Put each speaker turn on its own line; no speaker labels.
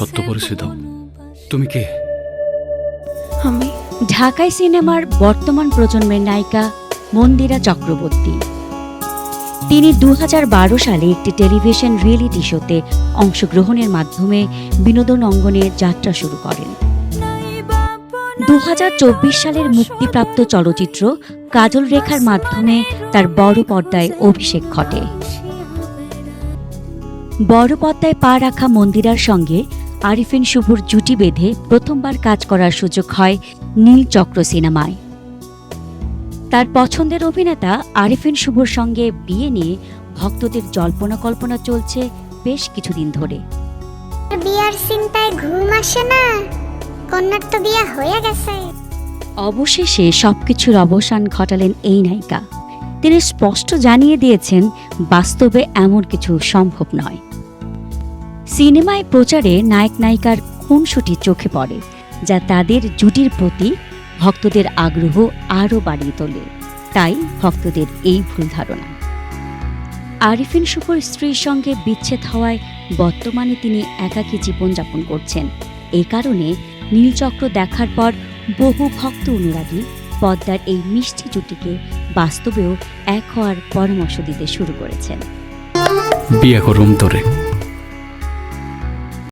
সত্য পরিচয় দাও, তুমি কে?
আমি
ঢাকাই সিনেমার বর্তমান প্রজন্মের নায়িকা মন্দিরা চক্রবর্তী। তিনি ২০১২ সালে একটি টেলিভিশন রিয়েলিটি শোতে অংশগ্রহণের মাধ্যমে বিনোদন অঙ্গনে যাত্রা শুরু করেন। ২০২৪ সালের মুক্তিপ্রাপ্ত চলচ্চিত্র কাজল রেখার মাধ্যমে তার বড় পর্দায় অভিষেক ঘটে। বড় পর্দায় পা রাখা মন্দিরার সঙ্গে আরিফিন শুভর জুটি বেঁধে প্রথমবার কাজ করার সুযোগ হয় নীলচক্র সিনেমায়। তার পছন্দের অভিনেতা আরিফিন শুভর সঙ্গে বিয়ে নিয়ে ভক্তদের জল্পনা কল্পনা চলছে বেশ কিছুদিন ধরে।
বিয়ার চিন্তায় ঘুম আসে না, কন্যার তো বিয়া হয়ে গেছে।
অবশেষে সবকিছুর অবসান ঘটালেন এই নায়িকা। তিনি স্পষ্ট জানিয়ে দিয়েছেন বাস্তবে এমন কিছু সম্ভব নয়। সিনেমায় প্রচারে নায়ক নায়িকার খুনসুটি চোখে পড়ে, যা তাদের জুটির প্রতি ভক্তদের আগ্রহ আরও বাড়িয়ে তোলে। তাই ভক্তদের এই ভুল ধারণা। আরিফিন শুভর স্ত্রীর সঙ্গে বিচ্ছেদ হওয়ায় বর্তমানে তিনি একাকী জীবনযাপন করছেন। এই কারণে নীলচক্র দেখার পর বহু ভক্ত অনুরাগী পদ্মার এই মিষ্টি জুটিকে বাস্তবেও এক হওয়ার পরামর্শ দিতে শুরু করেছেন।
বিয়ে করুম তোরে।